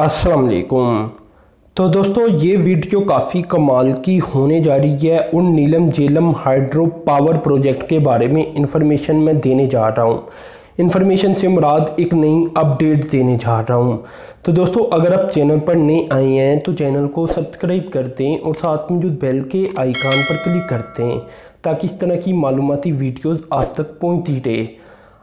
अस्सलाम वालेकुम। तो दोस्तों ये वीडियो काफ़ी कमाल की होने जा रही है और नीलम झेलम हाइड्रो पावर प्रोजेक्ट के बारे में इंफॉर्मेशन मैं देने जा रहा हूँ। इंफॉर्मेशन से मुराद एक नई अपडेट देने जा रहा हूँ। तो दोस्तों अगर आप चैनल पर नए आए हैं तो चैनल को सब्सक्राइब कर दें और साथ में जो बेल के आइकन पर क्लिक करते हैं ताकि इस तरह की मालूमाती वीडियोज़ आप तक पहुँचती रहे।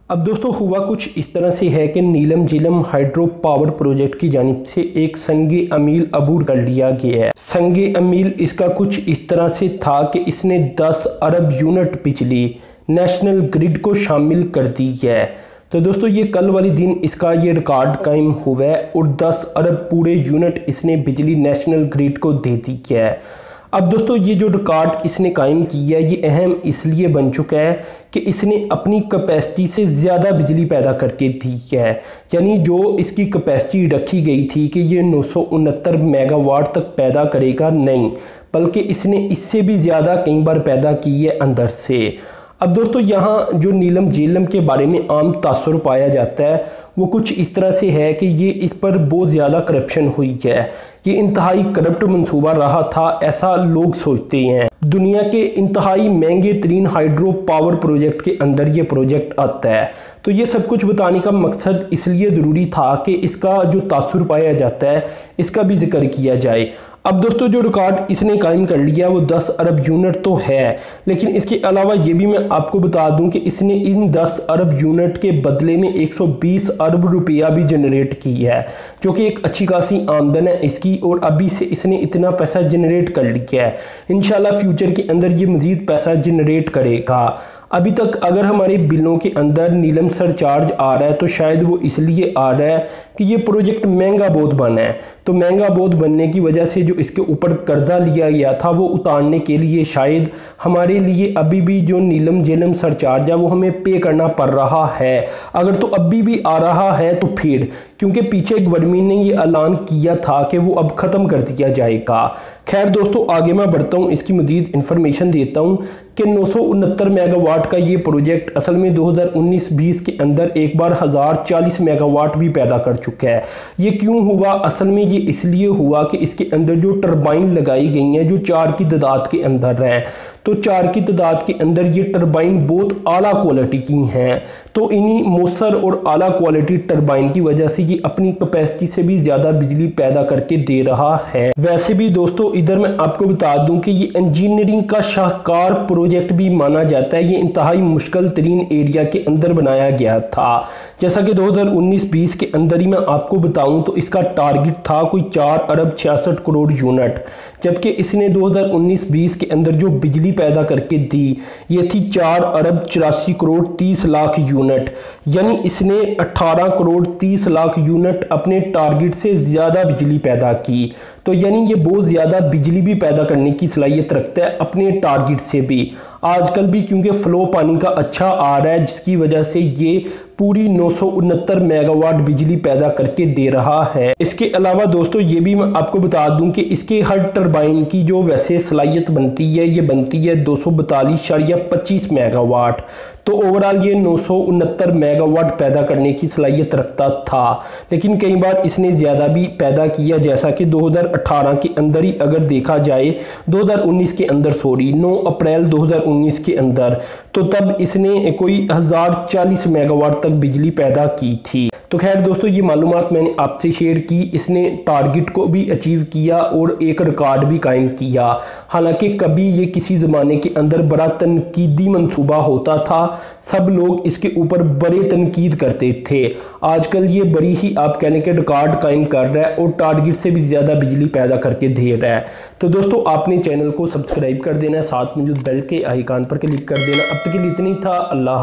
अब दोस्तों हुआ कुछ इस तरह से है कि नीलम झेलम हाइड्रो पावर प्रोजेक्ट की जानिब से एक संगे अमील अबूर कर लिया गया है। संगे अमील इसका कुछ इस तरह से था कि इसने 10 अरब यूनिट बिजली नेशनल ग्रिड को शामिल कर दी है। तो दोस्तों ये कल वाले दिन इसका ये रिकॉर्ड कायम हुआ है और 10 अरब पूरे यूनिट इसने बिजली नेशनल ग्रिड को दे दी है। अब दोस्तों ये जो रिकॉर्ड इसने कायम किया है ये अहम इसलिए बन चुका है कि इसने अपनी कैपेसिटी से ज़्यादा बिजली पैदा करके दी है। यानी जो इसकी कैपेसिटी रखी गई थी कि ये 969 मेगावाट तक पैदा करेगा, नहीं बल्कि इसने इससे भी ज़्यादा कई बार पैदा की है अंदर से। अब दोस्तों यहाँ जो नीलम झेलम के बारे में आम तासुर पाया जाता है वो कुछ इस तरह से है कि ये इस पर बहुत ज़्यादा करप्शन हुई है। ये इंतहाई करप्ट मंसूबा रहा था, ऐसा लोग सोचते हैं। दुनिया के इंतहाई महंगे तरीन हाइड्रो पावर प्रोजेक्ट के अंदर ये प्रोजेक्ट आता है। तो ये सब कुछ बताने का मकसद इसलिए ज़रूरी था कि इसका जो तासुर पाया जाता है इसका भी जिक्र किया जाए। अब दोस्तों जो रिकॉर्ड इसने कायम कर लिया वो 10 अरब यूनिट तो है, लेकिन इसके अलावा ये भी मैं आपको बता दूं कि इसने इन 10 अरब यूनिट के बदले में 120 अरब रुपया भी जनरेट की है, जो कि एक अच्छी खासी आमदन है इसकी। और अभी से इसने इतना पैसा जनरेट कर लिया है, इंशाल्लाह फ्यूचर के अंदर ये मज़ीद पैसा जनरेट करेगा। अभी तक अगर हमारे बिलों के अंदर नीलम सरचार्ज आ रहा है तो शायद वो इसलिए आ रहा है कि ये प्रोजेक्ट महंगा बहुत बना है। तो महंगा बहुत बनने की वजह से जो इसके ऊपर कर्जा लिया गया था वो उतारने के लिए शायद हमारे लिए अभी भी जो नीलम झेलम सरचार्ज है वो हमें पे करना पड़ रहा है। अगर तो अभी भी आ रहा है तो फिर, क्योंकि पीछे गवर्नमेंट ने ये ऐलान किया था कि वो अब ख़त्म कर दिया जाएगा। खैर दोस्तों आगे मैं बढ़ता हूँ, इसकी मज़ीद इन्फॉर्मेशन देता हूँ कि 969 मेगावाट का ये प्रोजेक्ट असल में 2019-20 के अंदर एक बार 1040 मेगावाट भी पैदा कर चुका है। ये क्यों हुआ? असल में ये इसलिए हुआ कि इसके अंदर जो टरबाइन लगाई गई हैं जो 4 की तादाद के अंदर हैं, तो 4 की तादाद के अंदर ये टरबाइन बहुत आला क्वालिटी की हैं। तो इन्हीं मौसर और आला क्वालिटी टरबाइन की वजह से ये अपनी कैपेसिटी से भी ज़्यादा बिजली पैदा करके दे रहा है। वैसे भी दोस्तों इधर मैं आपको बता दूं कि ये इंजीनियरिंग का शाहकार प्रोजेक्ट भी माना जाता है। ये इंतहाई मुश्किल तरीन एरिया के अंदर बनाया गया था। जैसा कि 2019-20 के अंदर ही मैं आपको बताऊं तो इसका टारगेट था कोई 4 अरब 66 करोड़ यूनिट, जबकि इसने 2019-20 के अंदर जो बिजली पैदा करके दी ये थी 4 अरब 84 करोड़ 30 लाख यूनिट। यानी इसने 18 करोड़ 30 लाख यूनिट अपने टारगेट से ज़्यादा बिजली पैदा की। तो यानी ये बहुत ज़्यादा बिजली भी पैदा करने की सलाहियत रखता है अपने टारगेट से भी। आजकल भी क्योंकि फ्लो पानी का अच्छा आ रहा है जिसकी वजह से ये पूरी 969 मेगावाट बिजली पैदा करके दे रहा है। इसके अलावा दोस्तों ये भी मैं आपको बता दूं कि इसके हर टरबाइन की जो वैसे सलाहियत बनती है ये बनती है 242.25 मेगावाट। तो ओवरऑल ये 969 मेगावाट पैदा करने की सलाहियत रखता था, लेकिन कई बार इसने ज़्यादा भी पैदा किया। जैसा कि 2018 के अंदर ही अगर देखा जाए 2019 के अंदर 9 अप्रैल 2019 के अंदर, तो तब इसने कोई 1040 मेगावाट तक बिजली पैदा की थी। तो खैर दोस्तों ये मालूमात मैंने आपसे शेयर की। इसने टारगेट को भी अचीव किया और एक रिकॉर्ड भी कायम किया। हालांकि कभी ये किसी ज़माने के अंदर बड़ा तनकीदी मंसूबा होता था, सब लोग इसके ऊपर बड़े तनकीद करते थे। आजकल ये बड़ी ही आप कहने के रिकॉर्ड कायम कर रहा है और टारगेट से भी ज़्यादा बिजली पैदा करके दे रहा है। तो दोस्तों आपने चैनल को सब्सक्राइब कर देना है, साथ में जो बेल के आइकन पर क्लिक कर देना। अब तक के लिए इतना ही था। अल्लाह।